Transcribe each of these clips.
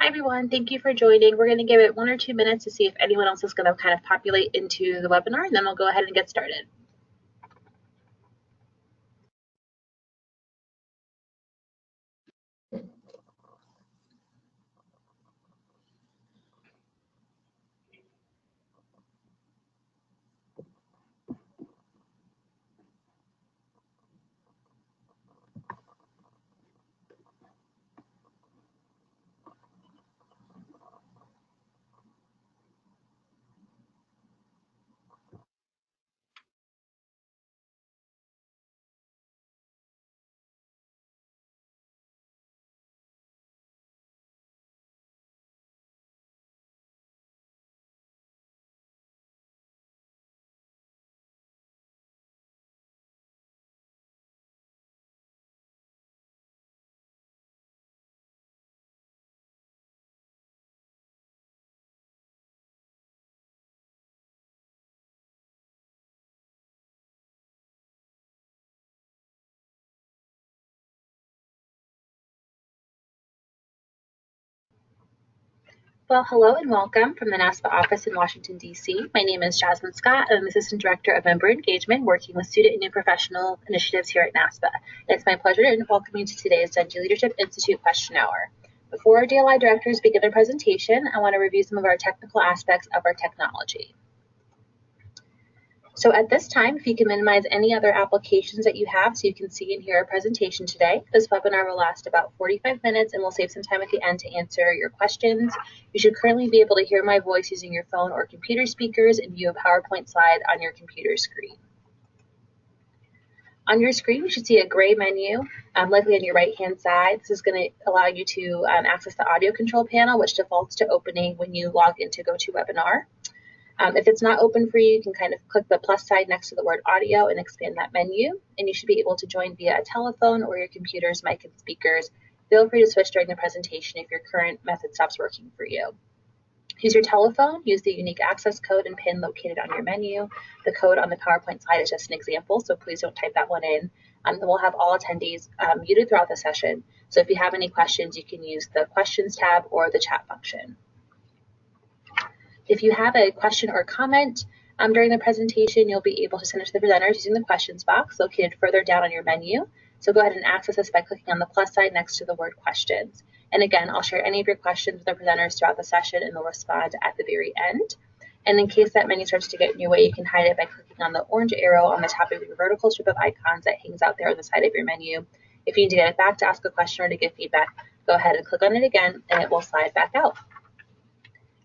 Hi everyone, thank you for joining. We're going to give it 1 or 2 minutes to see if anyone else is going to kind of populate into the webinar, and then we'll go ahead and get started. Well, hello and welcome from the NASPA office in Washington, D.C. My name is Jasmine Scott. I'm Assistant Director of Member Engagement, working with student and new professional initiatives here at NASPA. It's my pleasure to welcome you to today's Dungy Leadership Institute Question Hour. Before our DLI directors begin their presentation, I want to review some of our technical aspects of our technology. So at this time, if you can minimize any other applications that you have so you can see and hear our presentation today. This webinar will last about 45 minutes and we'll save some time at the end to answer your questions. You should currently be able to hear my voice using your phone or computer speakers and view a PowerPoint slide on your computer screen. On your screen, you should see a gray menu, likely on your right-hand side. This is going to allow you to access the audio control panel, which defaults to opening when you log into GoToWebinar. If it's not open for you, you can kind of click the plus sign next to the word audio and expand that menu, and you should be able to join via a telephone or your computer's mic and speakers. Feel free to switch during the presentation if your current method stops working for you. Use your telephone, use the unique access code and PIN located on your menu. The code on the PowerPoint slide is just an example, so please don't type that one in. And we'll have all attendees muted throughout the session, so if you have any questions, you can use the questions tab or the chat function. If you have a question or comment during the presentation, you'll be able to send it to the presenters using the questions box located further down on your menu. So go ahead and access this by clicking on the plus sign next to the word questions. And again, I'll share any of your questions with the presenters throughout the session and they'll respond at the very end. And in case that menu starts to get in your way, you can hide it by clicking on the orange arrow on the top of your vertical strip of icons that hangs out there on the side of your menu. If you need to get it back to ask a question or to give feedback, go ahead and click on it again and it will slide back out.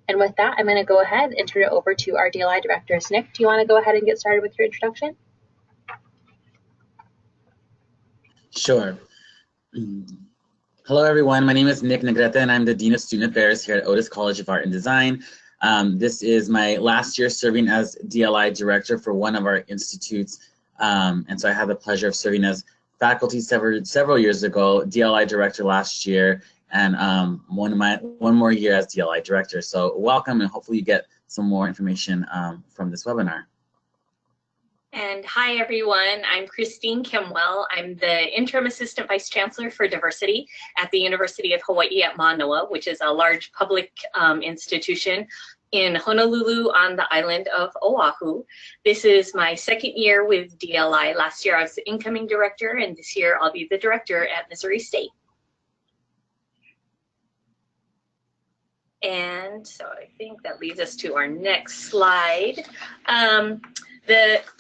And with that, I'm going to go ahead and turn it over to our DLI directors. Nick, do you want to go ahead and get started with your introduction? Sure. Hello, everyone. My name is Nick Negrete, and I'm the Dean of Student Affairs here at Otis College of Art and Design. This is my last year serving as DLI director for one of our institutes. And so I had the pleasure of serving as faculty several years ago, DLI director last year, and one more year as DLI director. So welcome, and hopefully you get some more information from this webinar. And hi everyone, I'm Christine Kimwell. I'm the Interim Assistant Vice Chancellor for Diversity at the University of Hawaii at Manoa, which is a large public institution in Honolulu on the island of Oahu. This is my second year with DLI. Last year I was the incoming director, and this year I'll be the director at Missouri State. And so I think that leads us to our next slide. An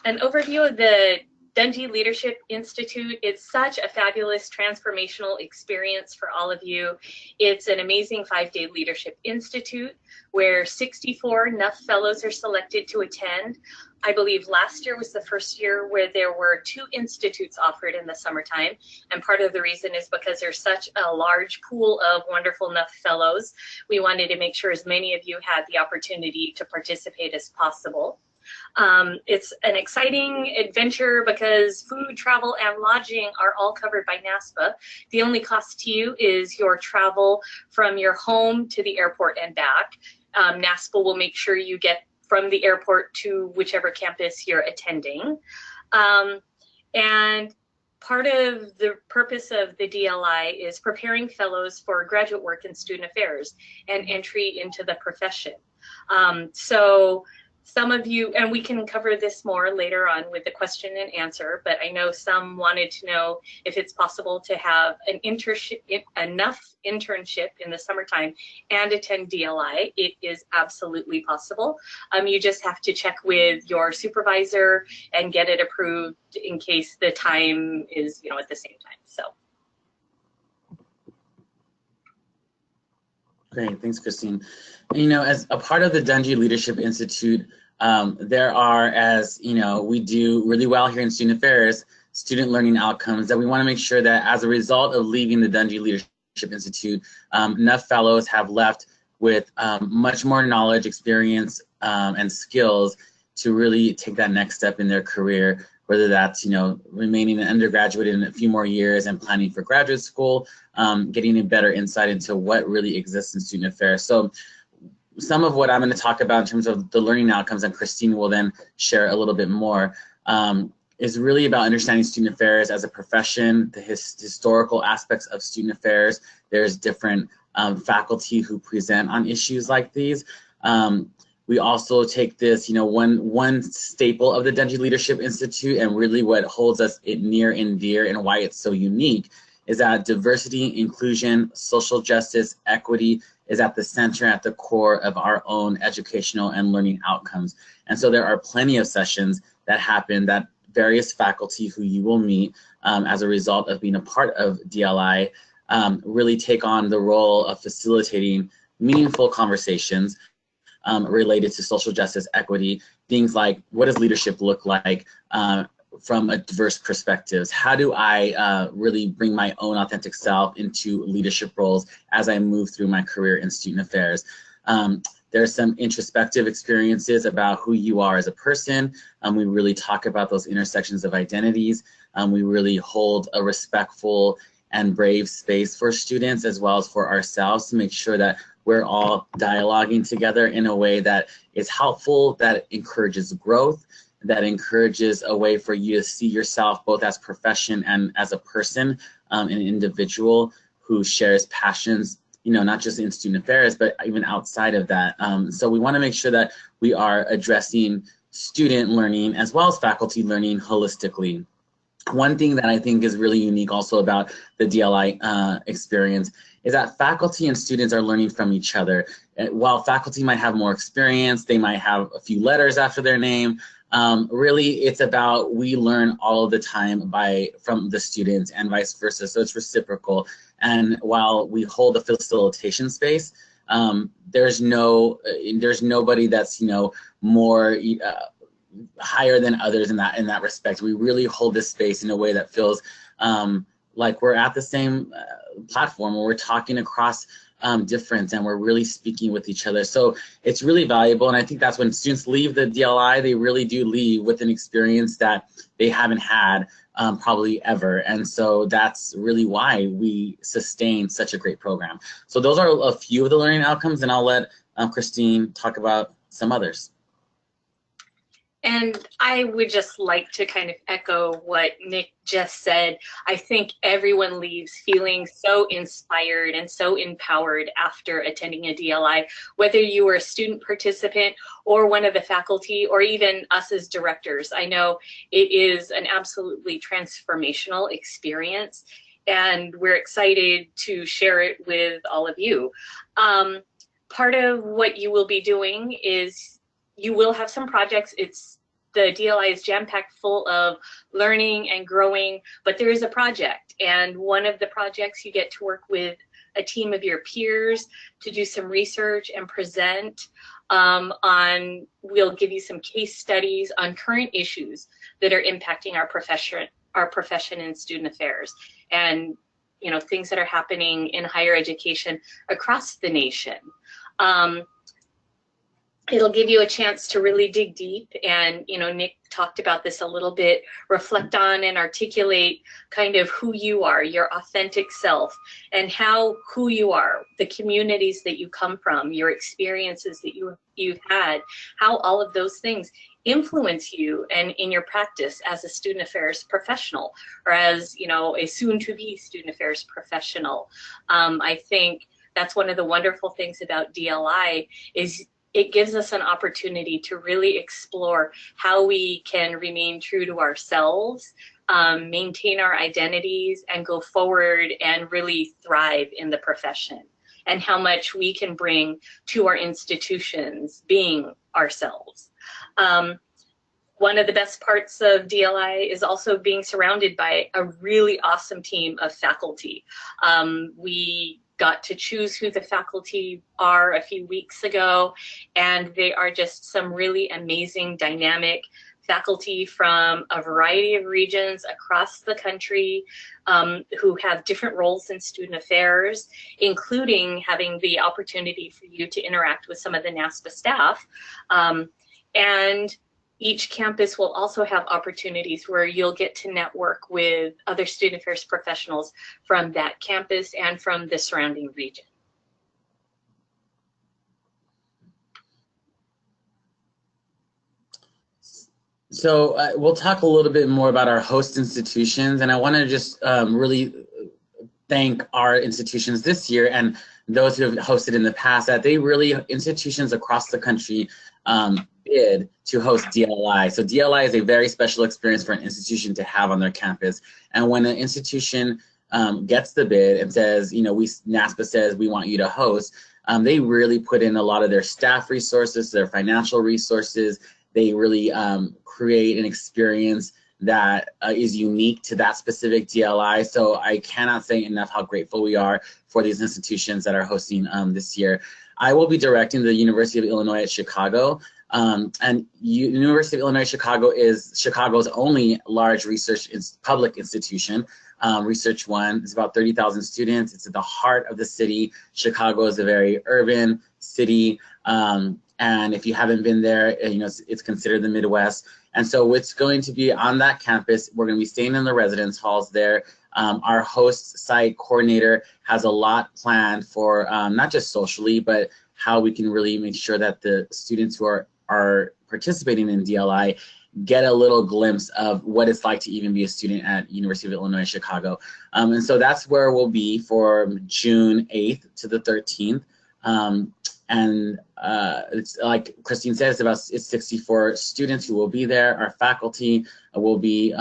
overview of the Dungy Leadership Institute. It's such a fabulous transformational experience for all of you. It's an amazing 5-day leadership institute where 64 NUF fellows are selected to attend. I believe last year was the first year where there were 2 institutes offered in the summertime, and part of the reason is because there's such a large pool of wonderful NUF fellows. We wanted to make sure as many of you had the opportunity to participate as possible. It's an exciting adventure because food, travel, and lodging are all covered by NASPA. The only cost to you is your travel from your home to the airport and back. NASPA will make sure you get from the airport to whichever campus you're attending. And Part of the purpose of the DLI is preparing fellows for graduate work in student affairs and entry into the profession. So some of you, and we can cover this more later on with the question and answer, but I know some wanted to know if it's possible to have an internship, enough internship in the summertime and attend DLI. It is absolutely possible. You just have to check with your supervisor and get it approved in case the time is, at the same time. So. Great, thanks, Christine. And, as a part of the Dungy Leadership Institute, there are, as we do really well here in student affairs, student learning outcomes that we want to make sure that as a result of leaving the Dungy Leadership Institute, enough fellows have left with much more knowledge, experience, and skills to really take that next step in their career, whether that's, remaining an undergraduate in a few more years and planning for graduate school, getting a better insight into what really exists in student affairs. So some of what I'm going to talk about in terms of the learning outcomes, and Christine will then share a little bit more, is really about understanding student affairs as a profession, the historical aspects of student affairs. There's different faculty who present on issues like these. We also take this, one staple of the Dungy Leadership Institute, and really what holds us near and dear and why it's so unique, is that diversity, inclusion, social justice, equity is at the center, at the core of our own educational and learning outcomes. And so there are plenty of sessions that happen that various faculty who you will meet as a result of being a part of DLI really take on the role of facilitating meaningful conversations related to social justice, equity, things like what does leadership look like from a diverse perspectives? How do I really bring my own authentic self into leadership roles as I move through my career in student affairs? There's some introspective experiences about who you are as a person. We really talk about those intersections of identities. We really hold a respectful and brave space for students as well as for ourselves to make sure that we're all dialoguing together in a way that is helpful, that encourages growth, that encourages a way for you to see yourself both as profession and as a person, an individual who shares passions, not just in student affairs, but even outside of that. So we want to make sure that we are addressing student learning as well as faculty learning holistically. One thing that I think is really unique also about the DLI experience is that faculty and students are learning from each other. While faculty might have more experience, they might have a few letters after their name, really it's about we learn all of the time from the students and vice versa, so it's reciprocal. And while we hold a facilitation space, there's nobody that's more higher than others in that respect. We really hold this space in a way that feels like we're at the same platform where we're talking across difference and we're really speaking with each other. So it's really valuable, and I think that's when students leave the DLI, they really do leave with an experience that they haven't had probably ever. And so that's really why we sustain such a great program. So those are a few of the learning outcomes, and I'll let Christine talk about some others. And I would just like to kind of echo what Nick just said. I think everyone leaves feeling so inspired and so empowered after attending a DLI, whether you were a student participant or one of the faculty or even us as directors. I know it is an absolutely transformational experience, and we're excited to share it with all of you. Part of what you will be doing is you will have some projects. The DLI is jam-packed full of learning and growing, but there is a project, and one of the projects you get to work with a team of your peers to do some research and present we'll give you some case studies on current issues that are impacting our profession in student affairs, and things that are happening in higher education across the nation. It'll give you a chance to really dig deep, and Nick talked about this a little bit, reflect on and articulate kind of who you are, your authentic self, and how who you are, the communities that you come from, your experiences that you've had, how all of those things influence you and in your practice as a student affairs professional, or as a soon-to-be student affairs professional. I think that's one of the wonderful things about DLI is it gives us an opportunity to really explore how we can remain true to ourselves, maintain our identities, and go forward and really thrive in the profession, and how much we can bring to our institutions being ourselves. One of the best parts of DLI is also being surrounded by a really awesome team of faculty. We got to choose who the faculty are a few weeks ago, and they are just some really amazing, dynamic faculty from a variety of regions across the country, who have different roles in student affairs, including having the opportunity for you to interact with some of the NASPA staff. And each campus will also have opportunities where you'll get to network with other student affairs professionals from that campus and from the surrounding region. So we'll talk a little bit more about our host institutions, and I want to just really thank our institutions this year and those who have hosted in the past, that they really, institutions across the country bid to host DLI. So DLI is a very special experience for an institution to have on their campus. And when an institution gets the bid and says, NASPA says we want you to host, they really put in a lot of their staff resources, their financial resources. They really create an experience that is unique to that specific DLI. So I cannot say enough how grateful we are for these institutions that are hosting this year. I will be directing the University of Illinois at Chicago. And University of Illinois Chicago is Chicago's only large research public institution. Research One is about 30,000 students. It's at the heart of the city. Chicago is a very urban city. And if you haven't been there, it's considered the Midwest. And so it's going to be on that campus. We're going to be staying in the residence halls there. Our host site coordinator has a lot planned for not just socially, but how we can really make sure that the students who are participating in DLI get a little glimpse of what it's like to even be a student at University of Illinois Chicago. And so that's where we'll be from June 8th to the 13th. It's like Christine said, it's 64 students who will be there. Our faculty will be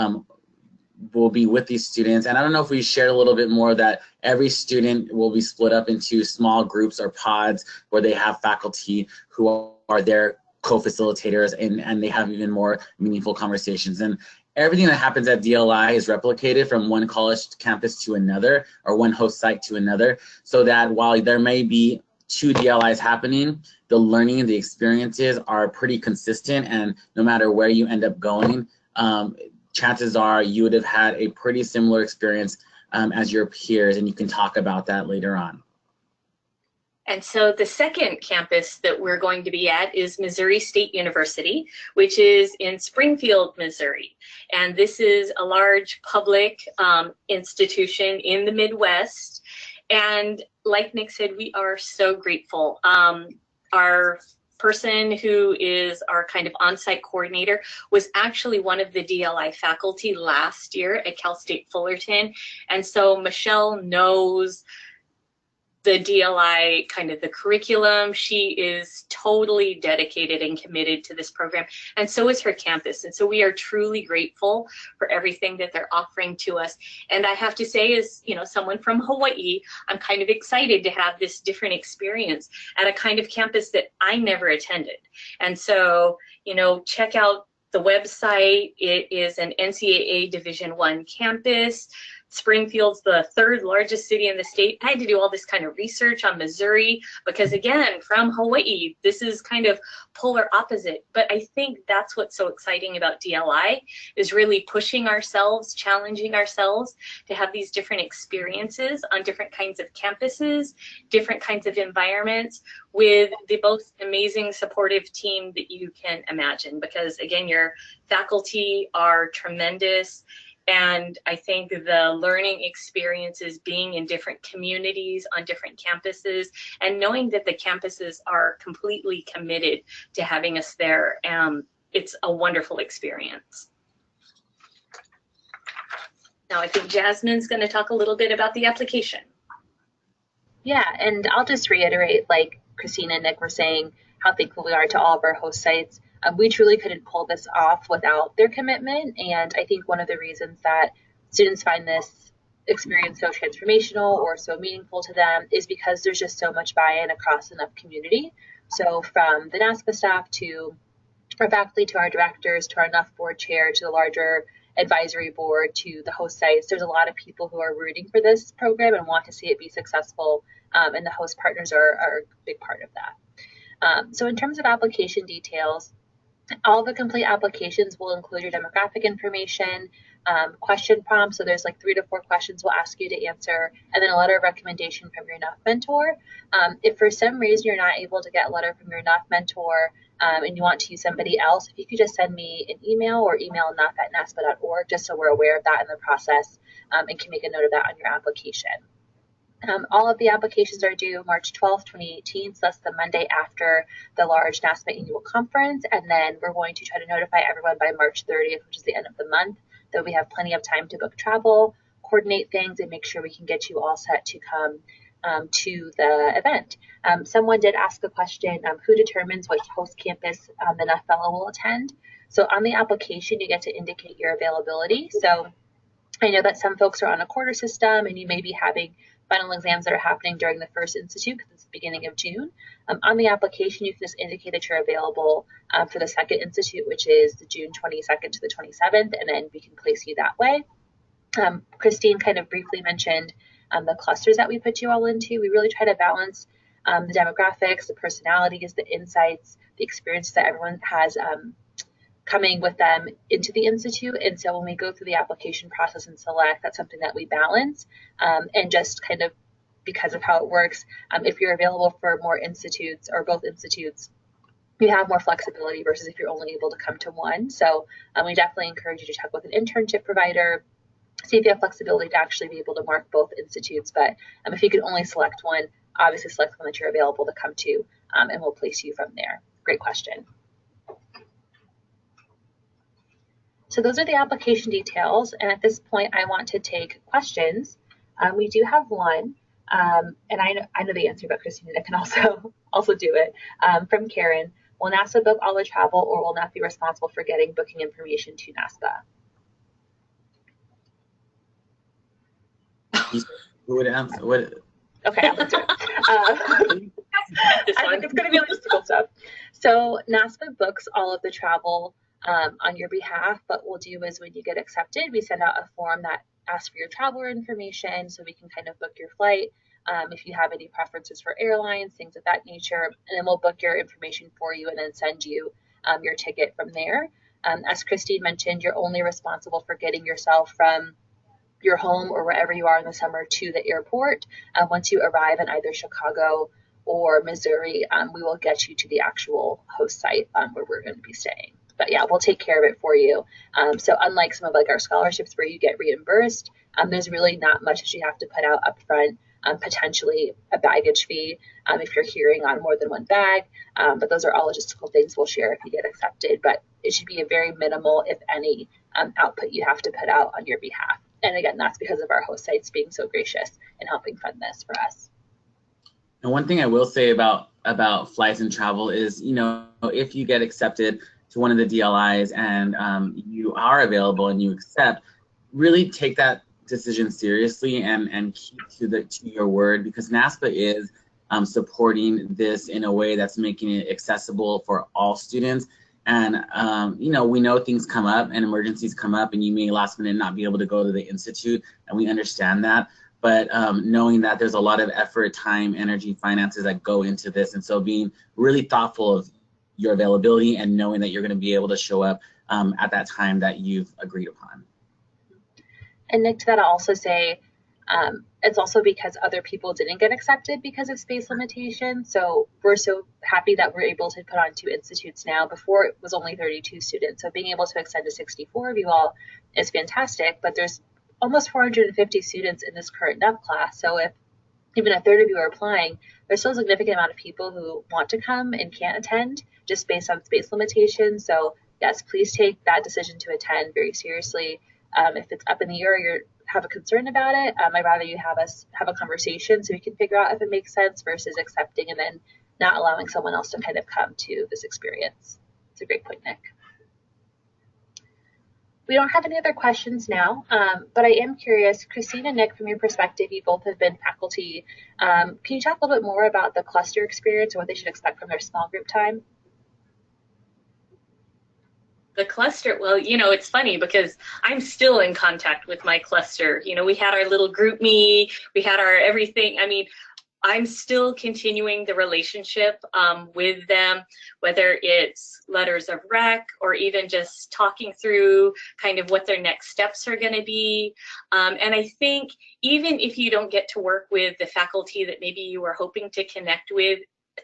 with these students. And I don't know if we shared a little bit more that every student will be split up into small groups or pods where they have faculty who are their co-facilitators, and they have even more meaningful conversations. And everything that happens at DLI is replicated from one college campus to another, or one host site to another, so that while there may be 2 DLIs happening, the learning and the experiences are pretty consistent, and no matter where you end up going, chances are you would have had a pretty similar experience as your peers, and you can talk about that later on. And so the second campus that we're going to be at is Missouri State University, which is in Springfield, Missouri. And this is a large public institution in the Midwest. And like Nick said, we are so grateful. Our person who is our kind of on-site coordinator was actually one of the DLI faculty last year at Cal State Fullerton. And so Michelle knows the DLI, kind of the curriculum. She is totally dedicated and committed to this program, and so is her campus. And so we are truly grateful for everything that they're offering to us. And I have to say, as someone from Hawaii, I'm kind of excited to have this different experience at a kind of campus that I never attended. And so, check out the website. It is an NCAA Division I campus. Springfield's the third largest city in the state. I had to do all this kind of research on Missouri because, again, from Hawaii, this is kind of polar opposite. But I think that's what's so exciting about DLI, is really pushing ourselves, challenging ourselves to have these different experiences on different kinds of campuses, different kinds of environments, with the most amazing supportive team that you can imagine. Because, again, your faculty are tremendous. And I think the learning experiences, being in different communities on different campuses, and knowing that the campuses are completely committed to having us there, it's a wonderful experience. Now I think Jasmine's going to talk a little bit about the application. Yeah, and I'll just reiterate, like Christine and Nick were saying, how thankful we are to all of our host sites. We truly couldn't pull this off without their commitment, and I think one of the reasons that students find this experience so transformational or so meaningful to them is because there's just so much buy-in across enough community. So from the NASPA staff to our faculty to our directors to our NUF board chair to the larger advisory board to the host sites, there's a lot of people who are rooting for this program and want to see it be successful, and the host partners are a big part of that. So in terms of application details, all the complete applications will include your demographic information, question prompts. So there's like 3 to 4 questions we'll ask you to answer, and then a letter of recommendation from your NUF mentor. If for some reason you're not able to get a letter from your NUF mentor and you want to use somebody else, if you could just send me an email or email nuf@naspa.org, just so we're aware of that in the process and can make a note of that on your application. All of the applications are due March 12th, 2018, so that's the Monday after the large NASPA annual conference, and then we're going to try to notify everyone by March 30th, which is the end of the month, that we have plenty of time to book travel, coordinate things, and make sure we can get you all set to come to the event. Someone did ask the question, who determines which host campus the NUF fellow will attend? So on the application, you get to indicate your availability. So I know that some folks are on a quarter system and you may be having final exams that are happening during the first institute because it's the beginning of June. On the application, you can just indicate that you're available for the second institute, which is the June 22nd to the 27th, and then we can place you that way. Christine kind of briefly mentioned the clusters that we put you all into. We really try to balance the demographics, the personalities, the insights, the experiences that everyone has coming with them into the institute. And so when we go through the application process and select, that's something that we balance. And just kind of because of how it works, if you're available for more institutes or both institutes, you have more flexibility versus if you're only able to come to one. So we definitely encourage you to check with an internship provider, see if you have flexibility to actually be able to mark both institutes. But if you can only select one, obviously select one that you're available to come to, and we'll place you from there. Great question. So those are the application details, and at this point I want to take questions. We do have one, and I know the answer, but Christina can also do it, from Karen. Will NASPA book all the travel, or will NUF be responsible for getting booking information to NASPA? Who would answer? What? Okay, I'll answer it. I think it's going to be logistical stuff. So NASPA books all of the travel on your behalf, but what we'll do is when you get accepted, we send out a form that asks for your traveler information so we can kind of book your flight, if you have any preferences for airlines, things of that nature, and then we'll book your information for you and then send you your ticket from there. As Christine mentioned, you're only responsible for getting yourself from your home or wherever you are in the summer to the airport. Once you arrive in either Chicago or Missouri, we will get you to the actual host site where we're going to be staying. But yeah, we'll take care of it for you. So unlike some of like our scholarships where you get reimbursed, there's really not much that you have to put out up front, potentially a baggage fee if you're carrying on more than one bag. But those are all logistical things we'll share if you get accepted. But it should be a very minimal, if any, output you have to put out on your behalf. And again, that's because of our host sites being so gracious in helping fund this for us. And one thing I will say about flights and travel is, you know, if you get accepted to one of the DLIs and you are available and you accept, really take that decision seriously and keep to your word, because NASPA is supporting this in a way that's making it accessible for all students. And, you know, we know things come up and emergencies come up and you may last minute not be able to go to the institute, and we understand that. But knowing that there's a lot of effort, time, energy, finances that go into this. And so being really thoughtful of your availability and knowing that you're going to be able to show up at that time that you've agreed upon. And Nick, to that, I'll also say, it's also because other people didn't get accepted because of space limitations. So we're so happy that we're able to put on 2 institutes now. Before it was only 32 students. So being able to extend to 64 of you all is fantastic, but there's almost 450 students in this current NUP class. So if even a third of you are applying, there's still a significant amount of people who want to come and can't attend just based on space limitations. So yes, please take that decision to attend very seriously. If it's up in the air or you have a concern about it, I'd rather you have us have a conversation so we can figure out if it makes sense versus accepting and then not allowing someone else to kind of come to this experience. It's a great point, Nick. We don't have any other questions now, but I am curious, Christine and Nick, from your perspective, you both have been faculty. Can you talk a little bit more about the cluster experience or what they should expect from their small group time? The cluster, well, you know, it's funny because I'm still in contact with my cluster. You know, we had our little group me, we had our everything. I mean, I'm still continuing the relationship with them, whether it's letters of rec or even just talking through kind of what their next steps are going to be. And I think even if you don't get to work with the faculty that maybe you were hoping to connect with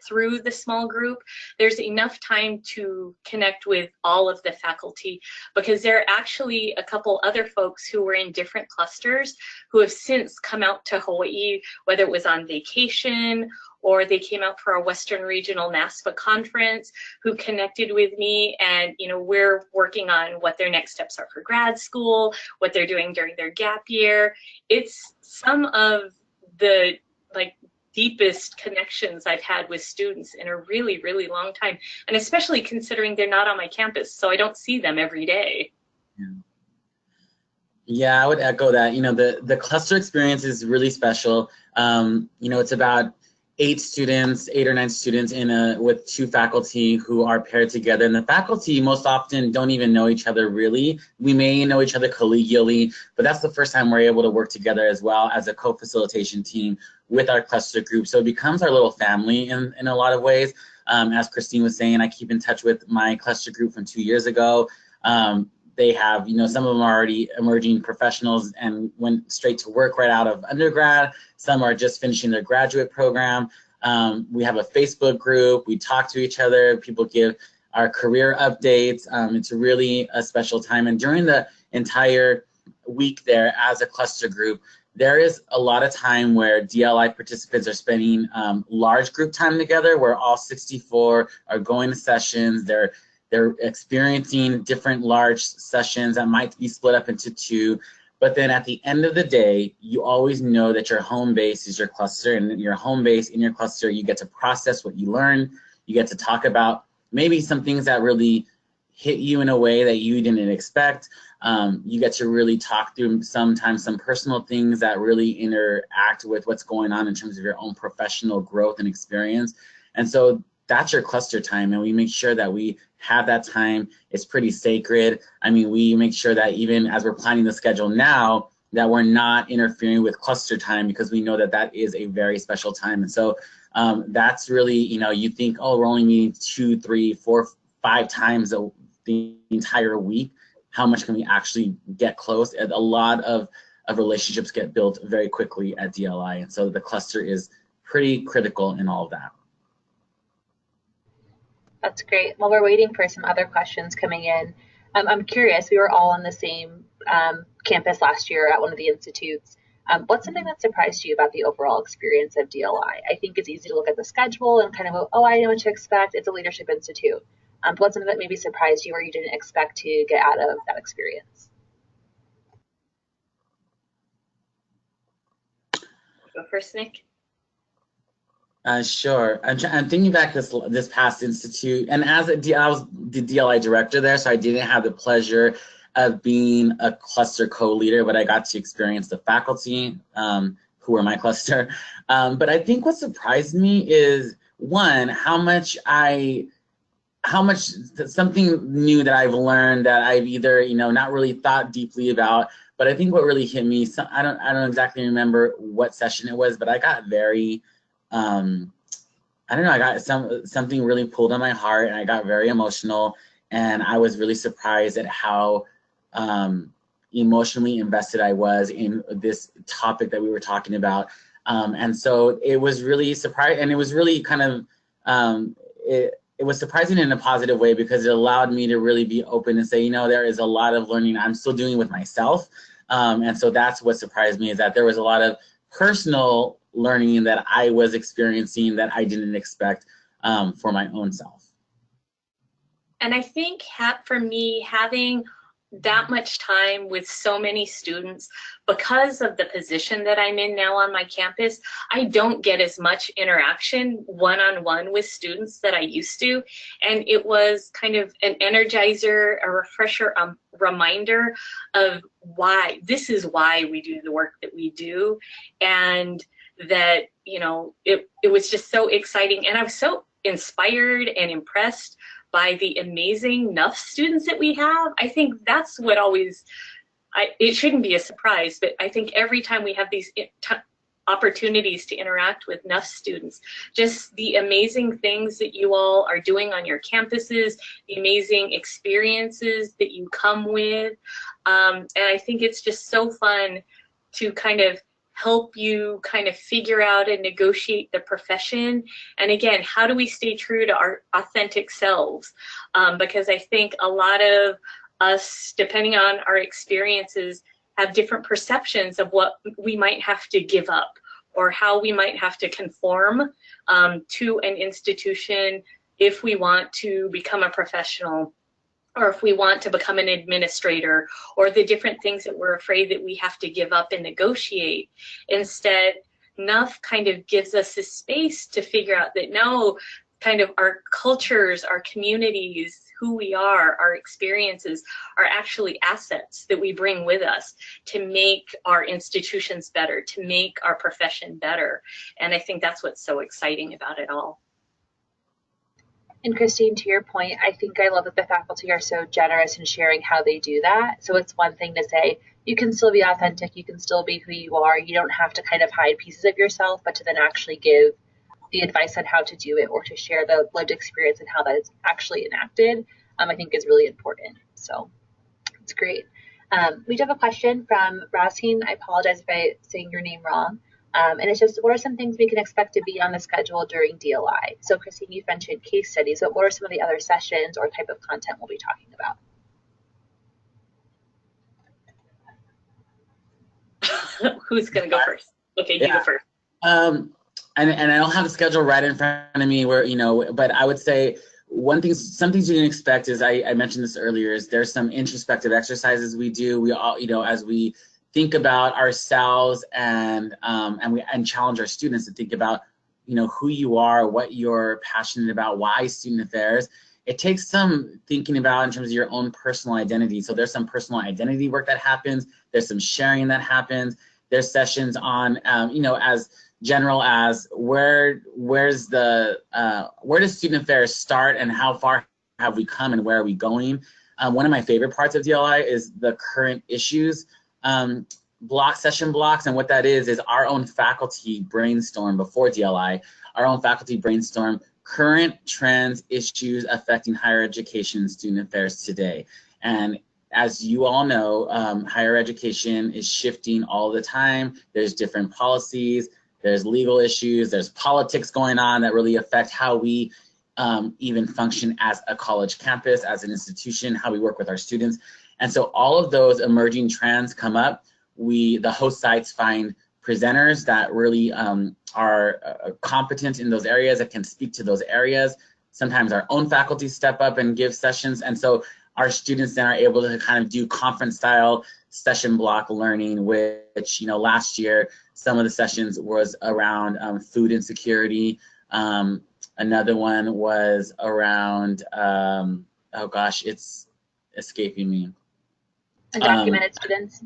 through the small group, there's enough time to connect with all of the faculty, because there are actually a couple other folks who were in different clusters who have since come out to Hawaii, whether it was on vacation or they came out for a Western Regional NASPA conference, who connected with me. And, you know, we're working on what their next steps are for grad school, what they're doing during their gap year. It's some of the deepest connections I've had with students in a really, really long time. And especially considering they're not on my campus, so I don't see them every day. Yeah, I would echo that. You know, the cluster experience is really special. You know, it's about 8 or 9 students with 2 faculty who are paired together. And the faculty most often don't even know each other really. We may know each other collegially, but that's the first time we're able to work together as well as a co-facilitation team with our cluster group. So it becomes our little family in a lot of ways. As Christine was saying, I keep in touch with my cluster group from 2 years ago. They have, you know, some of them are already emerging professionals and went straight to work right out of undergrad. Some are just finishing their graduate program. We have a Facebook group. We talk to each other. People give our career updates. It's really a special time. And during the entire week there as a cluster group, there is a lot of time where DLI participants are spending large group time together, where all 64 are going to sessions. They're experiencing different large sessions that might be split up into 2. But then at the end of the day, you always know that your home base is your cluster, and your home base in your cluster, you get to process what you learned. You get to talk about maybe some things that really hit you in a way that you didn't expect. You get to really talk through sometimes some personal things that really interact with what's going on in terms of your own professional growth and experience. And so that's your cluster time, and we make sure that we have that time. It's pretty sacred. I mean, we make sure that even as we're planning the schedule now, that we're not interfering with cluster time, because we know that that is a very special time. And so that's really, you know, you think, oh, we're only meeting 2, 3, 4, 5 times the entire week. How much can we actually get close? And a lot of relationships get built very quickly at DLI. And so the cluster is pretty critical in all of that. That's great. While we're waiting for some other questions coming in, I'm curious, we were all on the same campus last year at one of the institutes. What's something that surprised you about the overall experience of DLI? I think it's easy to look at the schedule and kind of go, oh, I know what to expect. It's a leadership institute. But what's something that maybe surprised you or you didn't expect to get out of that experience? Go first, Nick. Sure. I'm thinking back this past institute, and I was the DLI director there, so I didn't have the pleasure of being a cluster co-leader, but I got to experience the faculty who were my cluster. But I think what surprised me is, one, how much I how much something new that I've learned that I've either, you know, not really thought deeply about, but I think what really hit me, I don't exactly remember what session it was, but I got very, I don't know, I got something really pulled on my heart, and I got very emotional, and I was really surprised at how emotionally invested I was in this topic that we were talking about. And so it was really surprising, and it was really kind of, it was surprising in a positive way, because it allowed me to really be open and say, you know, there is a lot of learning I'm still doing with myself. And so that's what surprised me, is that there was a lot of personal learning that I was experiencing that I didn't expect for my own self. And I think for me, having that much time with so many students, because of the position that I'm in now on my campus, I don't get as much interaction one-on-one with students that I used to. And it was kind of an energizer, a refresher, reminder of why, this is why we do the work that we do. And that, you know, it was just so exciting. And I was so inspired and impressed by the amazing NUF students that we have. I think that's what always, it shouldn't be a surprise, but I think every time we have these opportunities to interact with NUF students, just the amazing things that you all are doing on your campuses, the amazing experiences that you come with. And I think it's just so fun to kind of help you kind of figure out and negotiate the profession. And again, how do we stay true to our authentic selves? Because I think a lot of us, depending on our experiences, have different perceptions of what we might have to give up, or how we might have to conform to an institution if we want to become a professional, or if we want to become an administrator, or the different things that we're afraid that we have to give up and negotiate. Instead, NUF kind of gives us a space to figure out that no, kind of our cultures, our communities, who we are, our experiences are actually assets that we bring with us to make our institutions better, to make our profession better. And I think that's what's so exciting about it all. And Christine, to your point, I think I love that the faculty are so generous in sharing how they do that. So it's one thing to say, you can still be authentic, you can still be who you are, you don't have to kind of hide pieces of yourself, but to then actually give the advice on how to do it, or to share the lived experience and how that is actually enacted, I think is really important. So it's great. We do have a question from Rasin. I apologize if I'm saying your name wrong. And it's just, what are some things we can expect to be on the schedule during DLI? So Christine, you've mentioned case studies, but what are some of the other sessions or type of content we'll be talking about? Who's going to go first? Okay, you go first. And I don't have the schedule right in front of me, where, you know, but I would say some things you can expect is, I mentioned this earlier, is there's some introspective exercises we do. We all, you know, as we think about ourselves and challenge our students to think about, you know, who you are, what you're passionate about, why student affairs. It takes some thinking about in terms of your own personal identity. So there's some personal identity work that happens. There's some sharing that happens. There's sessions on, you know, as general as where does student affairs start, and how far have we come, and where are we going? One of my favorite parts of DLI is the current issues session blocks, and what that is our own faculty brainstorm before DLI, our own faculty brainstorm current trends, issues affecting higher education student affairs today. And as you all know, higher education is shifting all the time. There's different policies, there's legal issues, there's politics going on that really affect how we even function as a college campus, as an institution, how we work with our students. And so all of those emerging trends come up. The host sites find presenters that really are competent in those areas, that can speak to those areas. Sometimes our own faculty step up and give sessions. And so our students then are able to kind of do conference style session block learning, which, you know, last year, some of the sessions was around food insecurity. Another one was around, oh gosh, it's escaping me. Undocumented students.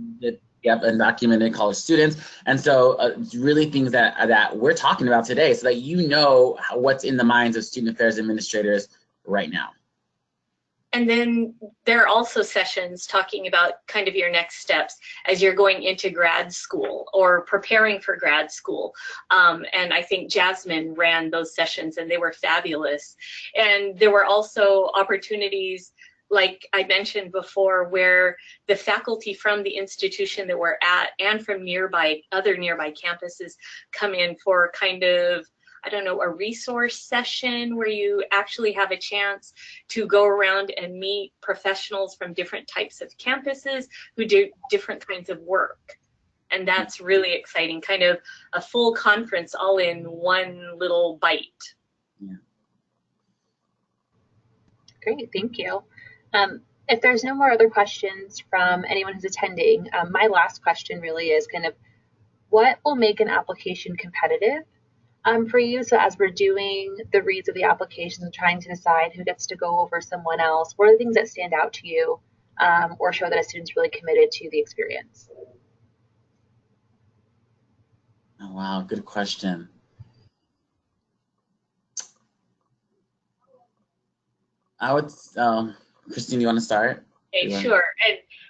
Yep, undocumented college students. And so really things that we're talking about today, so that you know what's in the minds of student affairs administrators right now. And then there are also sessions talking about kind of your next steps as you're going into grad school or preparing for grad school. And I think Jasmine ran those sessions and they were fabulous. And there were also opportunities, like I mentioned before, where the faculty from the institution that we're at and from other nearby campuses come in for kind of, I don't know, a resource session where you actually have a chance to go around and meet professionals from different types of campuses who do different kinds of work. And that's really exciting, kind of a full conference all in one little bite. Yeah. Great, thank you. If there's no more other questions from anyone who's attending, my last question really is kind of what will make an application competitive for you? So as we're doing the reads of the applications and trying to decide who gets to go over someone else, what are the things that stand out to you or show that a student's really committed to the experience? Oh, wow, good question. I would, Christine, you want to start? Okay, sure.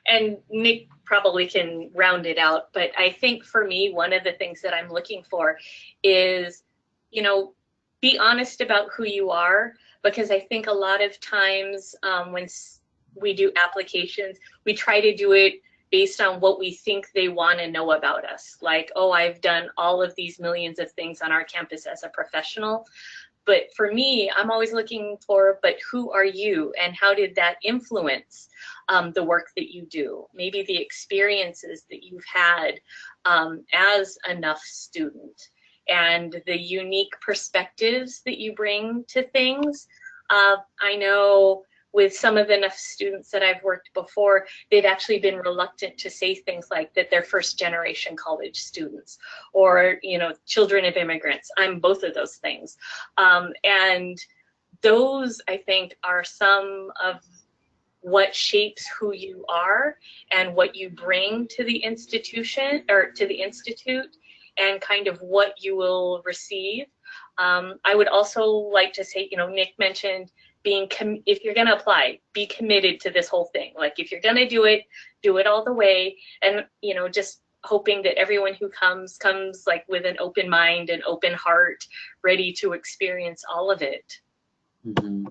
And Nick probably can round it out, but I think for me, one of the things that I'm looking for is, you know, be honest about who you are, because I think a lot of times when we do applications, we try to do it based on what we think they want to know about us. Like, oh, I've done all of these millions of things on our campus as a professional. But for me, I'm always looking for, but who are you and how did that influence the work that you do? Maybe the experiences that you've had as a NUF student and the unique perspectives that you bring to things. I know with some of the NUF students that I've worked before, they've actually been reluctant to say things like that they're first generation college students or, you know, children of immigrants. I'm both of those things. And those, I think, are some of what shapes who you are and what you bring to the institution or to the institute and kind of what you will receive. I would also like to say, you know, Nick mentioned if you're going to apply, be committed to this whole thing. Like if you're going to do it all the way. And, you know, just hoping that everyone who comes like with an open mind and open heart, ready to experience all of it. Mm-hmm.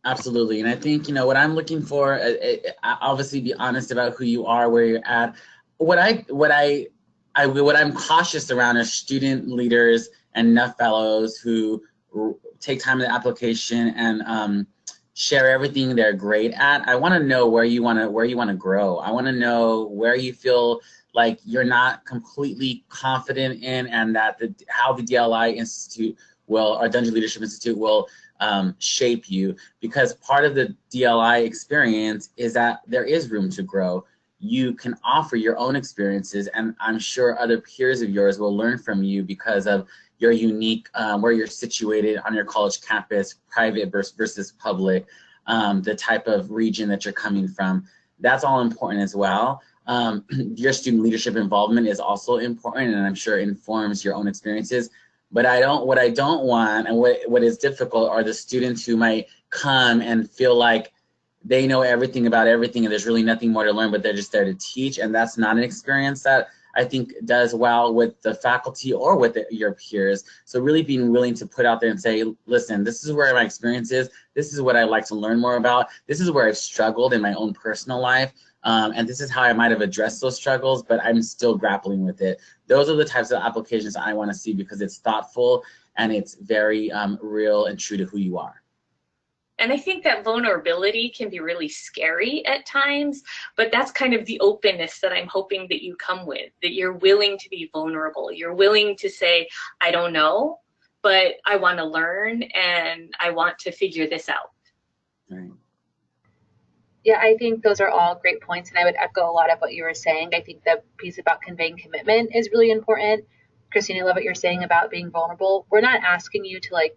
Absolutely. And I think, you know, what I'm looking for, obviously be honest about who you are, where you're at. What I'm cautious around are student leaders and NUF fellows who take time in the application and share everything they're great at. I want to know where you want to grow. I want to know where you feel like you're not completely confident in, and that how the DLI Institute or Dungy Leadership Institute will shape you. Because part of the DLI experience is that there is room to grow. You can offer your own experiences, and I'm sure other peers of yours will learn from you because of your unique, where you're situated on your college campus, private versus public, the type of region that you're coming from. That's all important as well. Your student leadership involvement is also important, and I'm sure informs your own experiences. But what I don't want, and what is difficult, are the students who might come and feel like they know everything about everything and there's really nothing more to learn, but they're just there to teach. And that's not an experience that I think does well with the faculty or with your peers. So really being willing to put out there and say, listen, this is where my experience is. This is what I like to learn more about. This is where I've struggled in my own personal life. And this is how I might have addressed those struggles, but I'm still grappling with it. Those are the types of applications I want to see because it's thoughtful and it's very real and true to who you are. And I think that vulnerability can be really scary at times, but that's kind of the openness that I'm hoping that you come with, that you're willing to be vulnerable. You're willing to say, I don't know, but I want to learn and I want to figure this out. Right. Yeah, I think those are all great points, and I would echo a lot of what you were saying. I think the piece about conveying commitment is really important. Christine, I love what you're saying about being vulnerable. We're not asking you to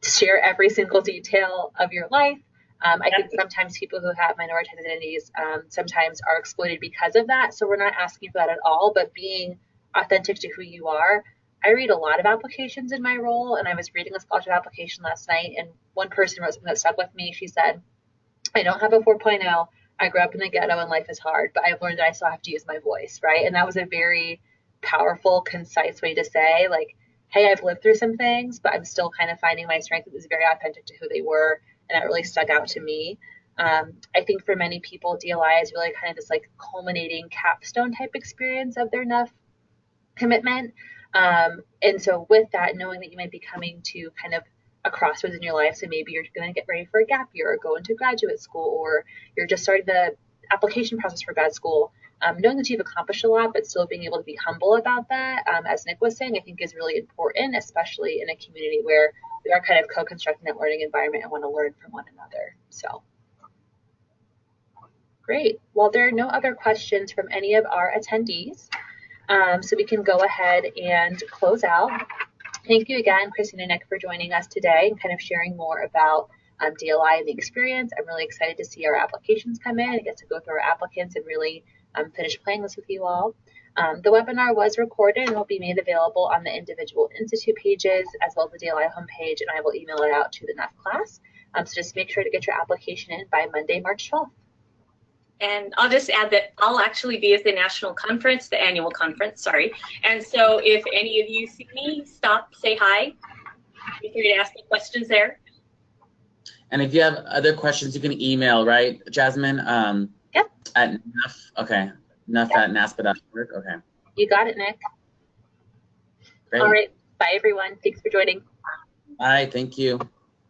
share every single detail of your life. I think sometimes people who have minoritized identities sometimes are exploited because of that. So we're not asking for that at all, but being authentic to who you are. I read a lot of applications in my role, and I was reading a scholarship application last night, and one person wrote something that stuck with me. She said, I don't have a 4.0. I grew up in the ghetto and life is hard, but I've learned that I still have to use my voice, right? And that was a very powerful, concise way to say, like, hey, I've lived through some things, but I'm still kind of finding my strength. It was very authentic to who they were, and that really stuck out to me. I think for many people, DLI is really kind of this like culminating capstone type experience of their enough commitment. And so with that, knowing that you might be coming to kind of a crossroads in your life, so maybe you're going to get ready for a gap year or go into graduate school, or you're just starting the application process for grad school, knowing that you've accomplished a lot, but still being able to be humble about that, as Nick was saying, I think is really important, especially in a community where we are kind of co-constructing that learning environment and want to learn from one another. So great. Well, there are no other questions from any of our attendees, so we can go ahead and close out. Thank you again, Christine and Nick, for joining us today and kind of sharing more about DLI and the experience. I'm really excited to see our applications come in and get to go through our applicants and really finish playing this with you all. The webinar was recorded and will be made available on the individual institute pages as well as the DLI homepage, and I will email it out to the NEF class. So just make sure to get your application in by Monday, March 12th. And I'll just add that I'll actually be at the national conference, the annual conference, sorry. And so if any of you see me, stop, say hi. Feel free to ask me questions there. And if you have other questions, you can email, right, Jasmine? Yep. At NEF, okay. NEF at NASPA.org, okay. You got it, Nick. Great. All right. Bye, everyone. Thanks for joining. Bye, thank you.